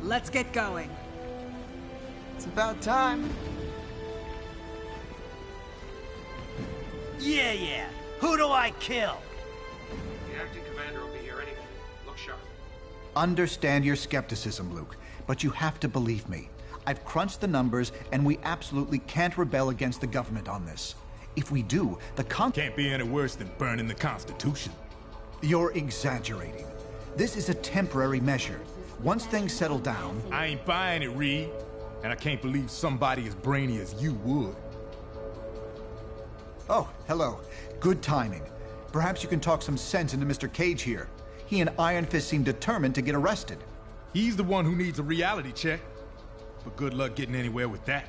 let's get going. It's about time. Yeah. Who do I kill? The acting commander will be here any minute. Look sharp. Understand your skepticism, Luke, but you have to believe me. I've crunched the numbers, and we absolutely can't rebel against the government on this. If we do, the Can't be any worse than burning the Constitution. You're exaggerating. This is a temporary measure. Once things settle down... I ain't buying it, Reed. And I can't believe somebody as brainy as you would. Oh, hello. Good timing. Perhaps you can talk some sense into Mr. Cage here. He and Iron Fist seem determined to get arrested. He's the one who needs a reality check. But good luck getting anywhere with that.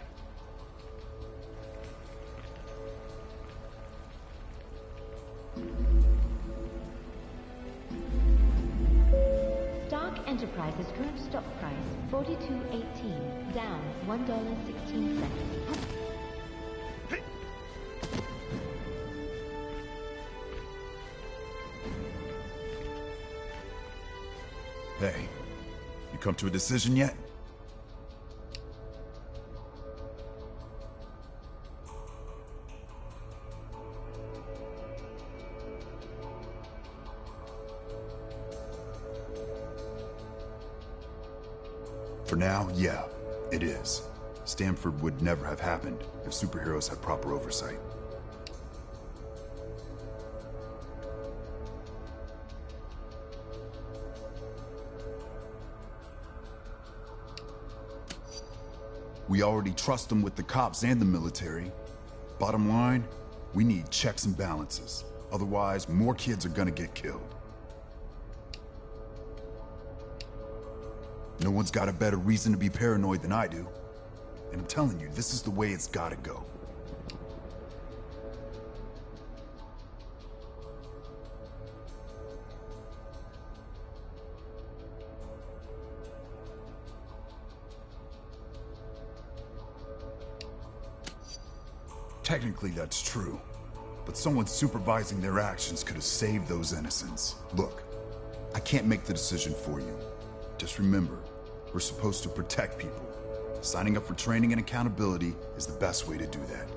Stark Enterprises current stock price $42.18, down $1.16. Hey, you come to a decision yet? For now, yeah, it is. Stamford would never have happened if superheroes had proper oversight. We already trust them with the cops and the military. Bottom line, we need checks and balances. Otherwise, more kids are gonna get killed. No one's got a better reason to be paranoid than I do. And I'm telling you, this is the way it's gotta go. Technically, that's true. But someone supervising their actions could have saved those innocents. Look, I can't make the decision for you. Just remember, we're supposed to protect people. Signing up for training and accountability is the best way to do that.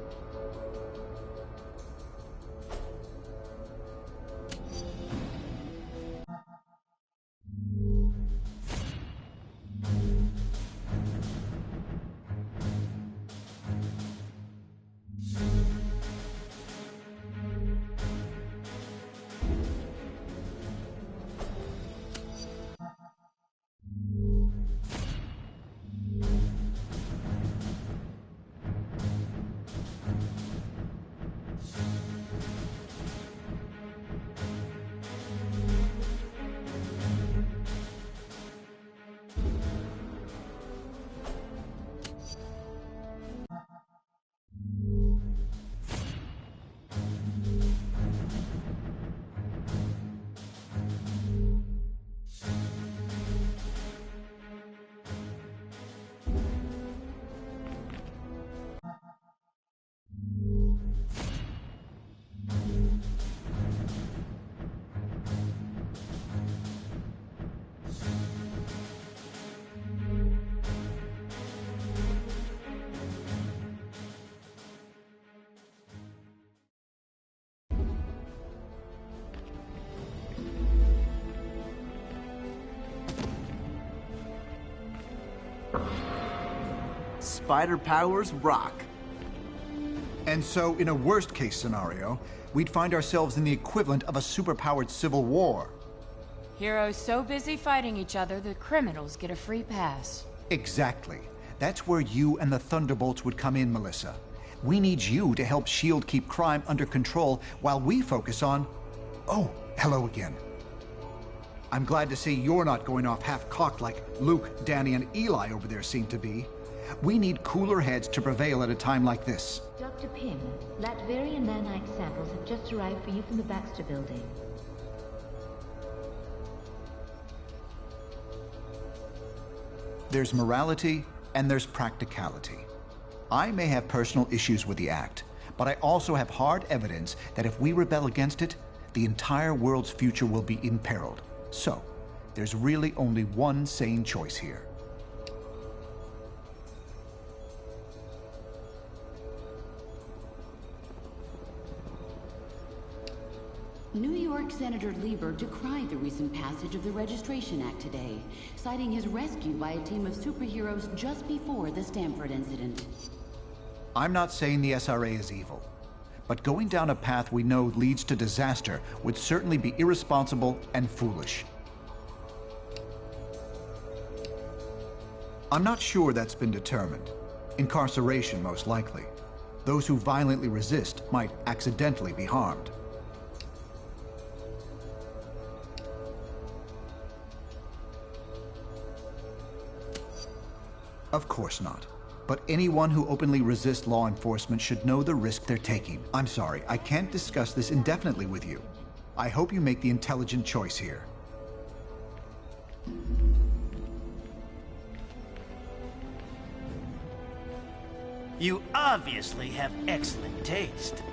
Spider powers rock. And so, in a worst-case scenario, we'd find ourselves in the equivalent of a superpowered civil war. Heroes so busy fighting each other, the criminals get a free pass. Exactly. That's where you and the Thunderbolts would come in, Melissa. We need you to help S.H.I.E.L.D. keep crime under control while we focus on... Oh, hello again. I'm glad to see you're not going off half-cocked like Luke, Danny, and Eli over there seem to be. We need cooler heads to prevail at a time like this. Dr. Pym, Latverian nanite samples have just arrived for you from the Baxter building. There's morality and there's practicality. I may have personal issues with the act, but I also have hard evidence that if we rebel against it, the entire world's future will be imperiled. So, there's really only one sane choice here. Mark Senator Lieber decried the recent passage of the Registration Act today, citing his rescue by a team of superheroes just before the Stamford incident. I'm not saying the SRA is evil, but going down a path we know leads to disaster would certainly be irresponsible and foolish. I'm not sure that's been determined. Incarceration, most likely. Those who violently resist might accidentally be harmed. Of course not. But anyone who openly resists law enforcement should know the risk they're taking. I'm sorry, I can't discuss this indefinitely with you. I hope you make the intelligent choice here. You obviously have excellent taste.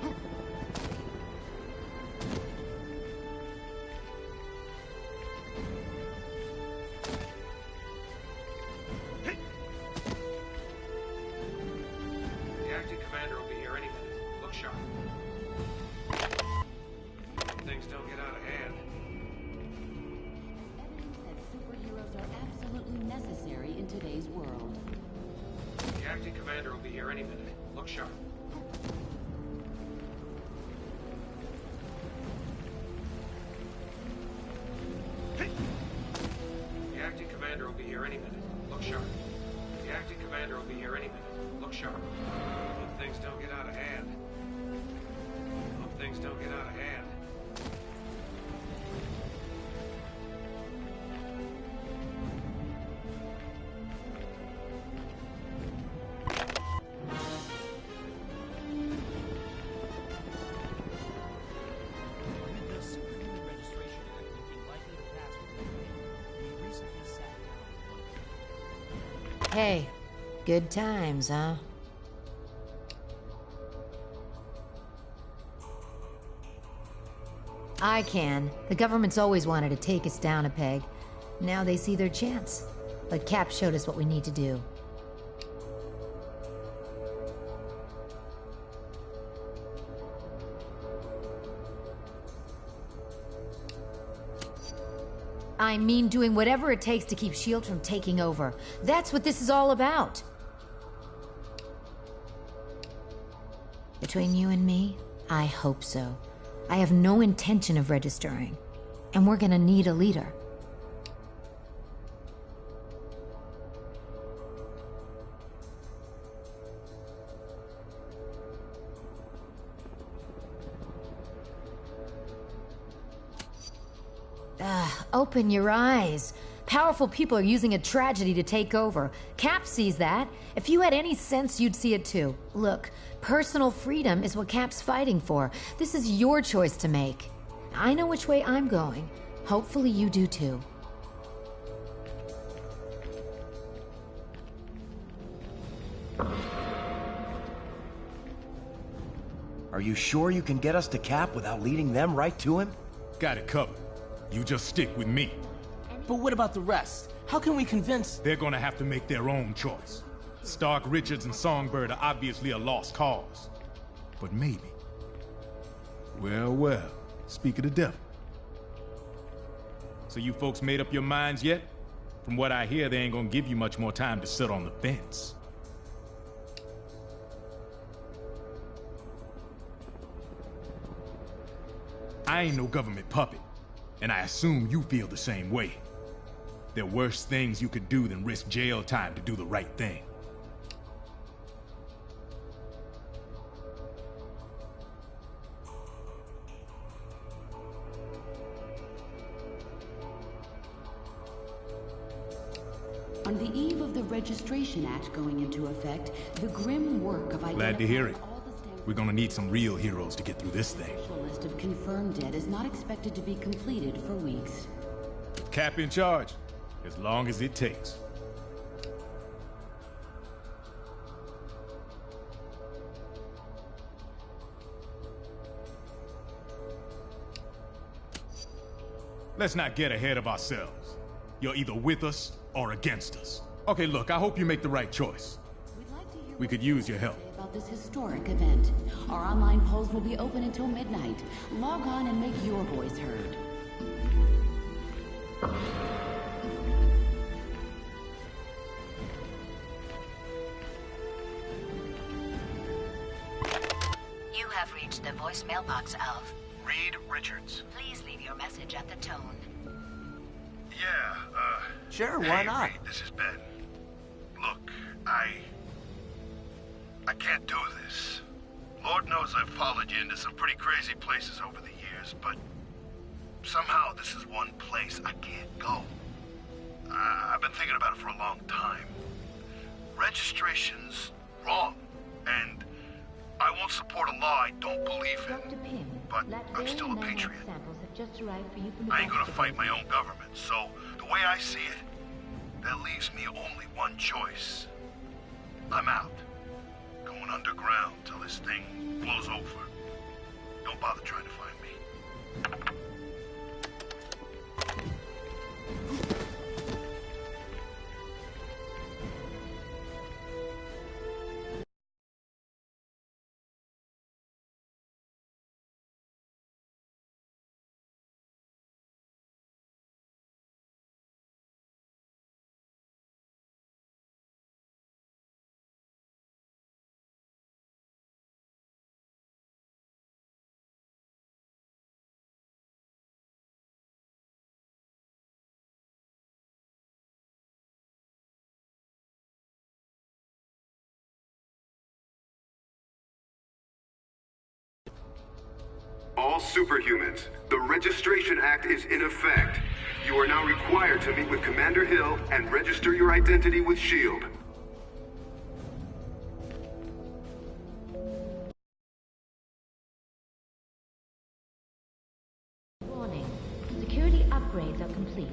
The acting commander will be here any minute. Look sharp. Things don't get out of hand. Evidence that superheroes are absolutely necessary in today's world. The acting commander will be here any minute. Look sharp. The acting commander will be here any minute. Look sharp. The acting commander will be here any minute. Look sharp. Hope things don't get out of hand. Hope things don't get out of hand. Hey, good times, huh? I can. The government's always wanted to take us down a peg. Now they see their chance. But Cap showed us what we need to do. I mean doing whatever it takes to keep S.H.I.E.L.D. from taking over. That's what this is all about. Between you and me, I hope so. I have no intention of registering. And we're gonna need a leader. Open your eyes. Powerful people are using a tragedy to take over. Cap sees that. If you had any sense, you'd see it too. Look, personal freedom is what Cap's fighting for. This is your choice to make. I know which way I'm going. Hopefully you do too. Are you sure you can get us to Cap without leading them right to him? Got it covered. You just stick with me. But what about the rest? How can we convince... They're gonna have to make their own choice. Stark, Richards, and Songbird are obviously a lost cause. But maybe. Well, well, speak of the devil. So you folks made up your minds yet? From what I hear, they ain't gonna give you much more time to sit on the fence. I ain't no government puppet. And I assume you feel the same way. There are worse things you could do than risk jail time to do the right thing. On the eve of the Registration Act going into effect, the grim work of Glad to hear it. We're gonna need some real heroes to get through this thing. The list of confirmed dead is not expected to be completed for weeks. Cap in charge, as long as it takes. Let's not get ahead of ourselves. You're either with us or against us. Okay, look, I hope you make the right choice. We could use your help. about this historic event. Our online polls will be open until midnight. Log on and make your voice heard. You have reached the voicemail box of Reed Richards. Please leave your message at the tone. Yeah, Sure, why hey, not? Reed, this is Ben. Look, I can't do this. Lord knows I've followed you into some pretty crazy places over the years, but somehow this is one place I can't go. I've been thinking about it for a long time. Registration's wrong, and I won't support a law I don't believe in. But I'm still a patriot. I ain't gonna fight my own government, so the way I see it, that leaves me only one choice. I'm out. Going underground till this thing blows over. Don't bother trying to find me. All superhumans, the Registration Act is in effect. You are now required to meet with Commander Hill and register your identity with S.H.I.E.L.D. Warning. Security upgrades are complete.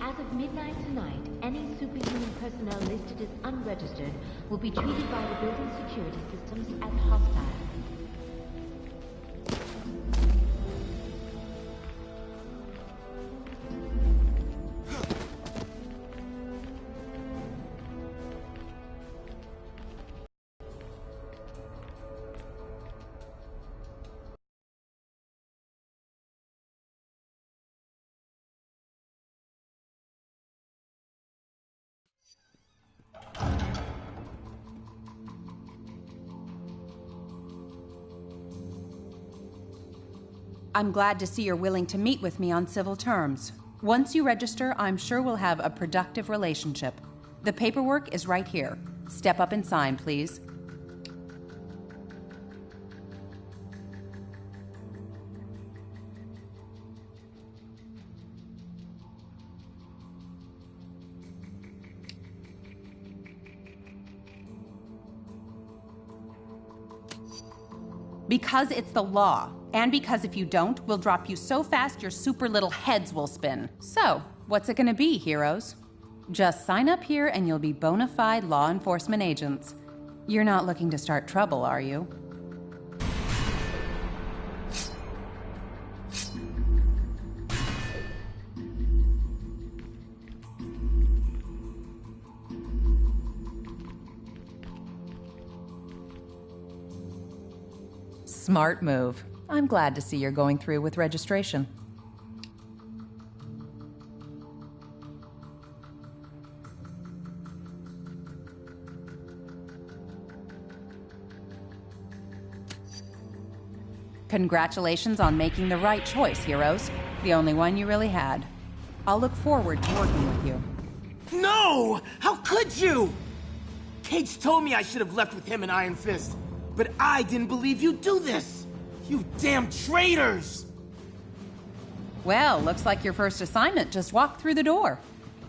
As of midnight tonight, any superhuman personnel listed as unregistered will be treated by the building security systems as hostile. I'm glad to see you're willing to meet with me on civil terms. Once you register, I'm sure we'll have a productive relationship. The paperwork is right here. Step up and sign, please. Because it's the law, and because if you don't, we'll drop you so fast your super little heads will spin. So, what's it gonna be, heroes? Just sign up here and you'll be bona fide law enforcement agents. You're not looking to start trouble, are you? Smart move. I'm glad to see you're going through with registration. Congratulations on making the right choice, heroes. The only one you really had. I'll look forward to working with you. No! How could you? Cage told me I should have left with him and Iron Fist. But I didn't believe you'd do this! You damn traitors! Well, looks like your first assignment just walked through the door.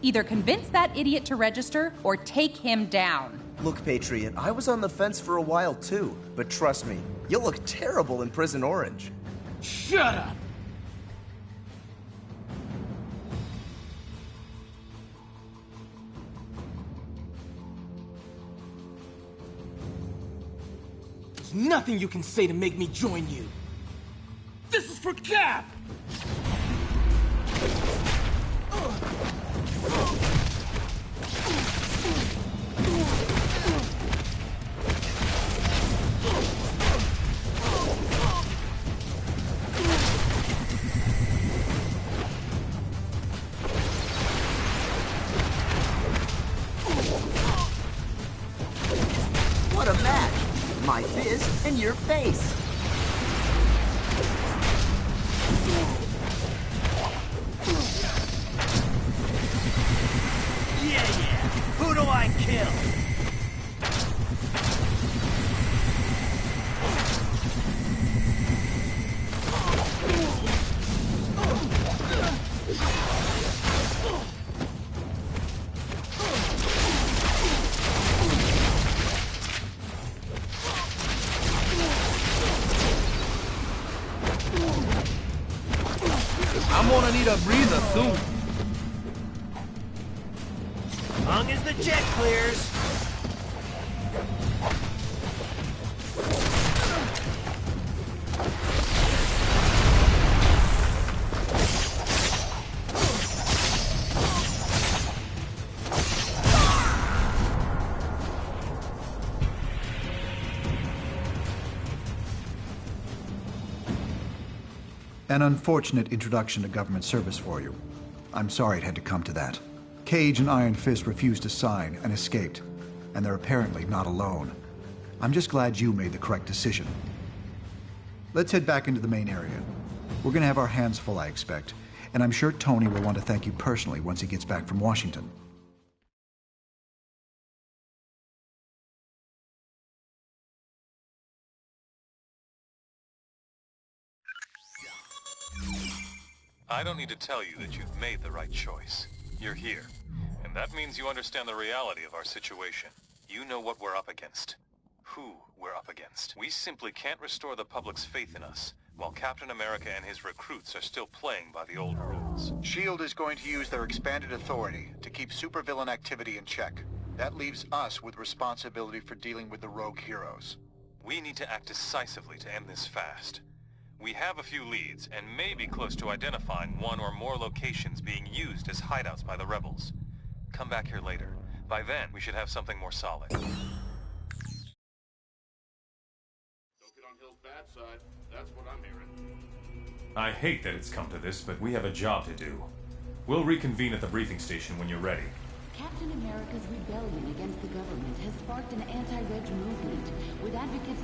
Either convince that idiot to register, or take him down. Look, Patriot, I was on the fence for a while too, but trust me, you'll look terrible in Prison Orange. Shut up! There's nothing you can say to make me join you. This is for Cap! My fist in your face. Yeah. Who do I kill? I'm gonna need a breather soon. Long as the jet clears. An unfortunate introduction to government service for you. I'm sorry it had to come to that. Cage and Iron Fist refused to sign and escaped, and they're apparently not alone. I'm just glad you made the correct decision. Let's head back into the main area. We're gonna have our hands full, I expect, and I'm sure Tony will want to thank you personally once he gets back from Washington. I don't need to tell you that you've made the right choice. You're here. And that means you understand the reality of our situation. You know what we're up against. Who we're up against. We simply can't restore the public's faith in us, while Captain America and his recruits are still playing by the old rules. S.H.I.E.L.D. is going to use their expanded authority to keep supervillain activity in check. That leaves us with responsibility for dealing with the rogue heroes. We need to act decisively to end this fast. We have a few leads, and may be close to identifying one or more locations being used as hideouts by the rebels. Come back here later. By then, we should have something more solid. Don't get on Hill's bad side. That's what I'm hearing. I hate that it's come to this, but we have a job to do. We'll reconvene at the briefing station when you're ready. Captain America's rebellion against the government has sparked an anti-Reg movement, with advocates